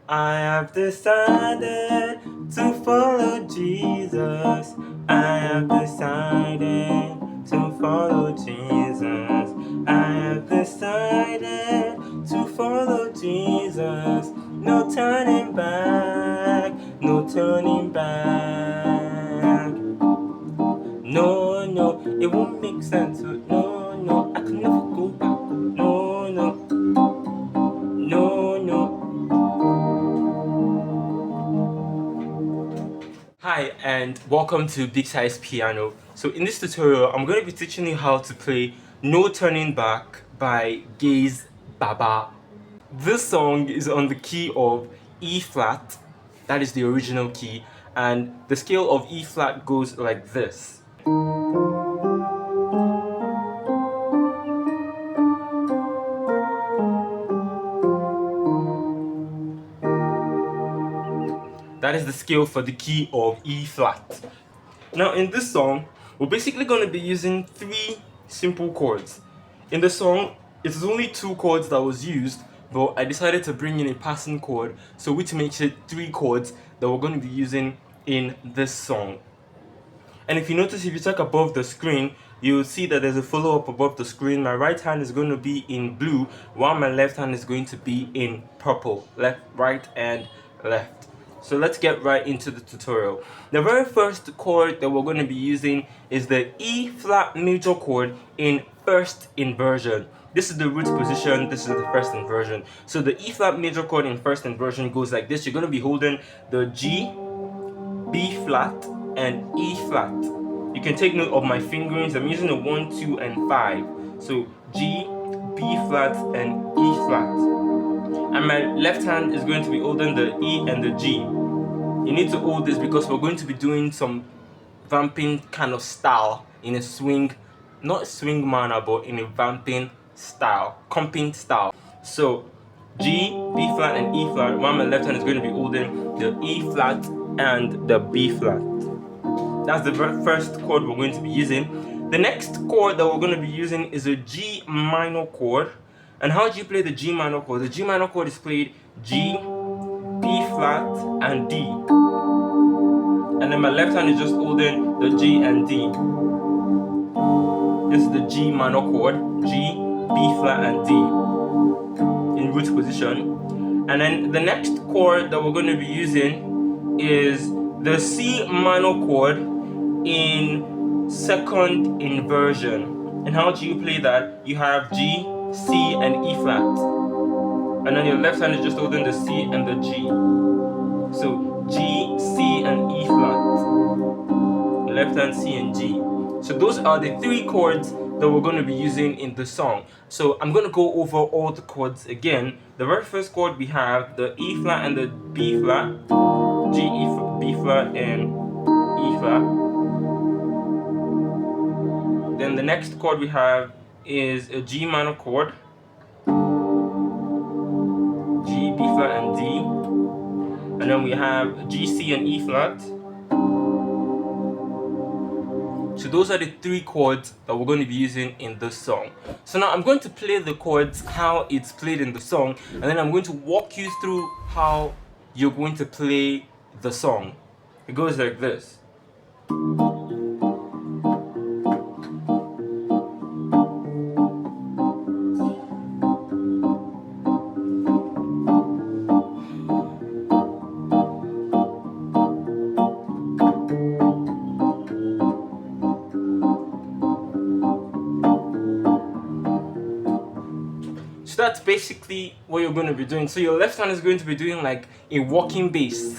I have decided to follow Jesus. I have decided to follow Jesus. I have decided to follow Jesus. No turning back, no turning back. No, no, it won't make sense. No, no, I can never go back. No, no, no, no. Hi and welcome to Big Size Piano. So in this tutorial, I'm going to be teaching you how to play No Turning Back by Gaise Baba. This song is on the key of E flat, that is the original key, and the scale of E flat goes like this. That is the scale for the key of E flat. Now in this song, we're basically going to be using three simple chords. In the song, it is only two chords that was used, but I decided to bring in a passing chord, so which makes it three chords that we're going to be using in this song. And if you notice, if you check above the screen, you'll see that there's a follow-up above the screen. My right hand is going to be in blue, while my left hand is going to be in purple. Left, right, and left. So let's get right into the tutorial. The very first chord that we're going to be using is the E flat major chord in first inversion. This is the root position, this is the first inversion. So the E flat major chord in first inversion goes like this. You're going to be holding the G, B flat, and E flat. You can take note of my fingerings. I'm using a 1, 2, and 5. So G, B flat, and E flat. And my left hand is going to be holding the E and the G. You need to hold this because we're going to be doing some vamping kind of style in a swing, not swing manner, but in a vamping style, comping style. So G, B flat, and E flat, while my left hand is going to be holding the E flat and the B flat. That's the first chord we're going to be using. The next chord that we're going to be using is a G minor chord. And how do you play the G minor chord? The G minor chord is played G, B flat, and D. And then my left hand is just holding the G and D. This is the G minor chord, G, B flat, and D in root position. And then the next chord that we're going to be using is the C minor chord in second inversion. And how do you play that? You have G, C, and E flat. And then your left hand is just holding the C and the G. So G, C, and E flat. Left hand C and G. So those are the three chords that we're going to be using in the song. So I'm going to go over all the chords again. The very first chord we have the E flat and the B flat, G, E, B flat, and E flat. Then the next chord we have is a G minor chord, G, B flat, and D. And then we have G, C, and E flat. So those are the three chords that we're going to be using in this song. So now I'm going to play the chords how it's played in the song, and then I'm going to walk you through how you're going to play the song. It goes like this. So that's basically what you're going to be doing. So your left hand is going to be doing like a walking bass.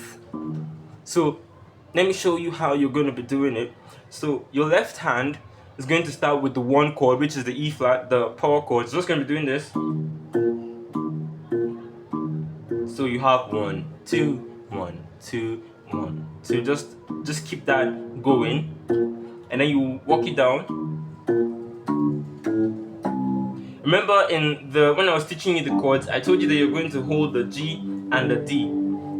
So let me show you how you're going to be doing it. So your left hand is going to start with the one chord, which is the E flat, the power chord. It's just going to be doing this. So you have 1, 2, 1, 2, 1. So just keep that going, and then you walk it down. Remember when I was teaching you the chords, I told you that you're going to hold the G and the D.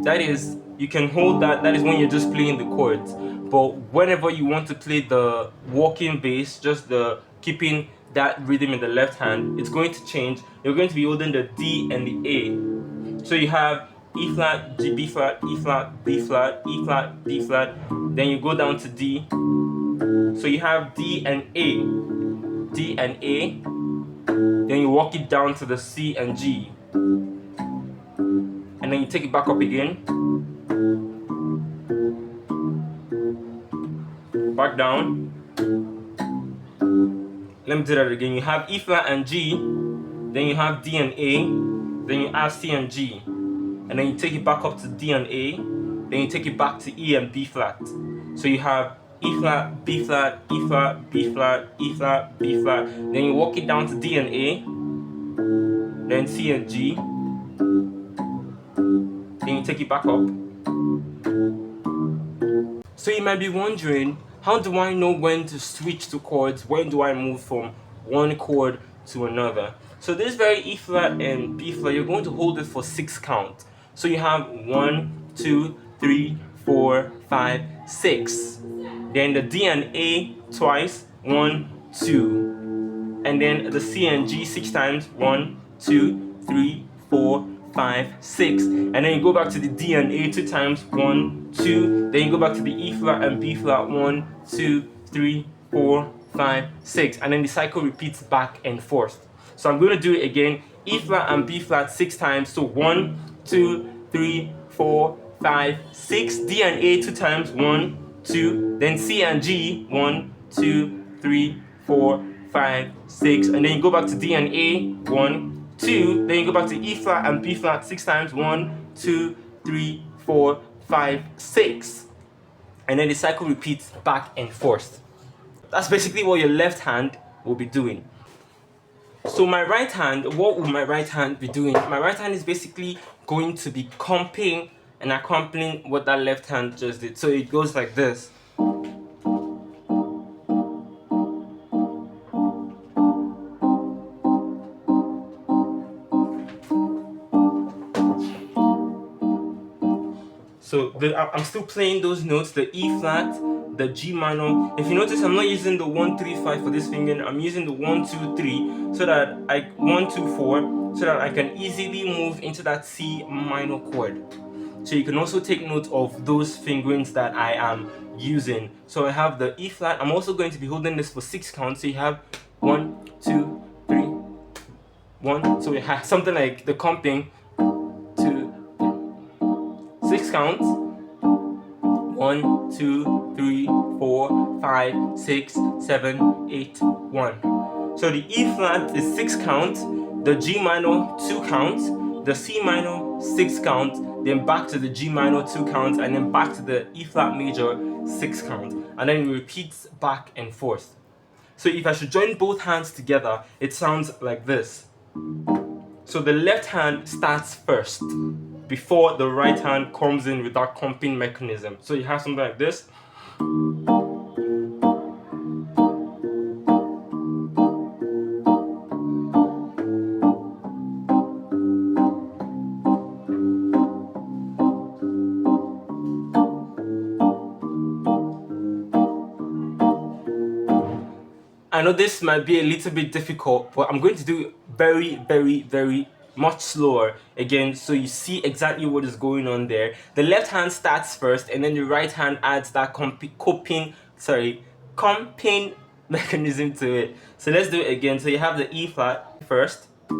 That is, you can hold that is when you're just playing the chords. But whenever you want to play the walking bass, just the keeping that rhythm in the left hand, it's going to change. You're going to be holding the D and the A. So you have E flat, G, B flat, E flat, B flat, E flat, B flat. Then you go down to D. So you have D and A, D and A. Then you walk it down to the C and G. And then you take it back up again. Back down. Let me do that again. You have E flat and G. Then you have D and A. Then you have C and G. And then you take it back up to D and A. Then you take it back to E and B flat. So you have E flat, B flat, E flat, B flat, E flat, B flat. Then you walk it down to D and A. Then C and G. Then you take it back up. So you might be wondering, how do I know when to switch to chords? When do I move from one chord to another? So this very E flat and B flat, you're going to hold it for 6 counts. So you have 1, 2, 3, 4, 5, 6. Then the D and A twice, 1, 2. And then the C and G 6 times, 1, 2, 3, 4, 5, 6. And then you go back to the D and A 2 times, 1, 2. Then you go back to the E flat and B flat, 1, 2, 3, 4, 5, 6. And then the cycle repeats back and forth. So I'm going to do it again. E flat and B flat 6 times. So 1, 2, 3, 4, 5, 6. D and A 2 times, 1, 2. Then C and G, 1, 2, 3, 4, 5, 6. And then you go back to D and A, 1, 2. Then you go back to E flat and B flat 6 times, 1, 2, 3, 4, 5, 6. And then the cycle repeats back and forth. That's basically what your left hand will be doing. So my right hand, what will my right hand be doing? My right hand is basically going to be comping and accompanying what that left hand just did. So it goes like this. So I'm still playing those notes, the E flat, the G minor. If you notice, I'm not using the 1, 3, 5 for this finger. I'm using the 1, 2, 3 so that 1, 2, 4 so that I can easily move into that C minor chord. So you can also take note of those fingerings that I am using. So I have the E flat. I'm also going to be holding this for 6 counts. So you have 1, 2, 3, 1. So we have something like the comping. 6 counts. 1, 2, 3, 4, 5, 6, 7, 8, 1. So the E flat is 6 counts, the G minor 2 counts, the C minor 6 counts, then back to the G minor 2 counts, and then back to the E flat major 6 counts, and then it repeats back and forth. So if I should join both hands together, it sounds like this. So the left hand starts first before the right hand comes in with that comping mechanism. So you have something like this. I know this might be a little bit difficult, but I'm going to do it very, very, very much slower again, so you see exactly what is going on there. The left hand starts first, and then the right hand adds that comping mechanism to it. So let's do it again. So you have the E flat first, 6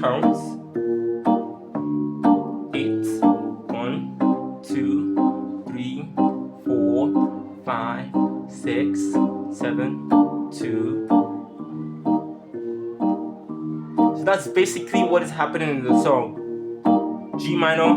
counts, 8, 1, 2, 3, 4, 5, 6, 7, 2. So that's basically what is happening in the song. G minor,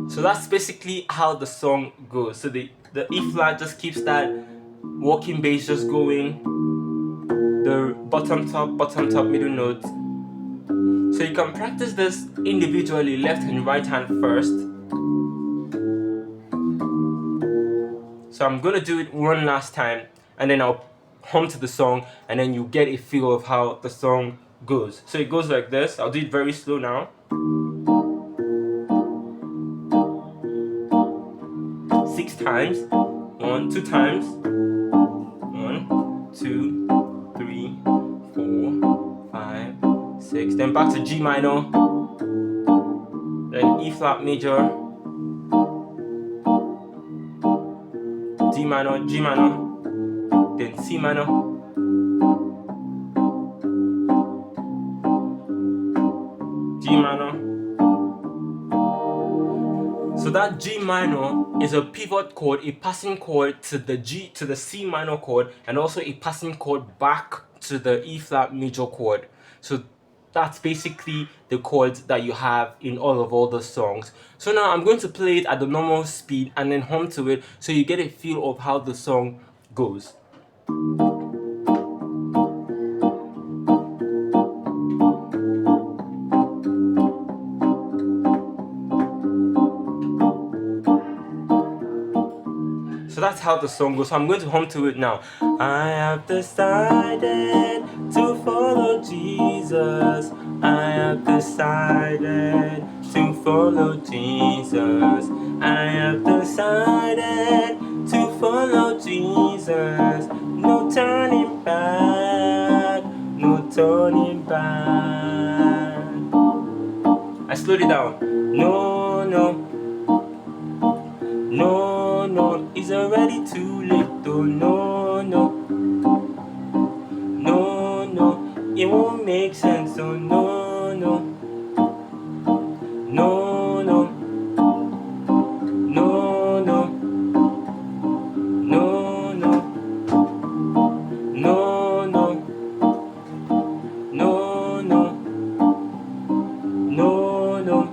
so that's basically how the song goes. So the E flat just keeps that walking bass just going, the bottom top middle note. So you can practice this individually, left and right hand first. So I'm gonna do it one last time, and then I'll hum to the song, and then you get a feel of how the song goes. So it goes like this. I'll do it very slow now. 6 times. 1, 2 times. 1, 2, 3, 4, 5, 6. Then back to G minor. Then E flat major. D minor, G minor. Then C minor. G minor. So that G minor is a pivot chord, a passing chord to the C minor chord, and also a passing chord back to the E flat major chord. So that's basically the chords that you have in all the songs. So now I'm going to play it at the normal speed and then hum to it so you get a feel of how the song goes. So that's how the song goes. So I'm going to hum to it now. I have decided to follow Jesus. I have decided to follow Jesus. I have decided to follow Jesus. No turning back. No turning back. I slowed it down. No, no. No, no, it's already too late. Oh, no, no. No, no, it won't make sense. Oh, no, no. No, no. No, no. No, no. No, no. No, no. No, no.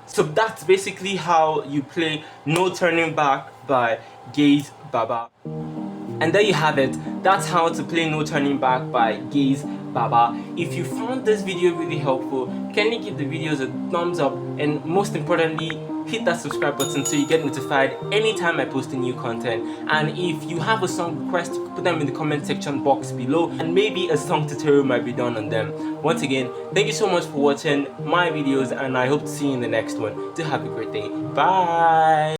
So that's basically how you play No Turning Back by Gaise Baba. And there you have it. That's how to play No Turning Back by Gaise Baba. If you found this video really helpful, kindly give the videos a thumbs up, and most importantly, hit that subscribe button so you get notified anytime I post a new content. And if you have a song request, put them in the comment section box below, and maybe a song tutorial might be done on them. Once again, thank you so much for watching my videos, and I hope to see you in the next one. Do have a great day. Bye.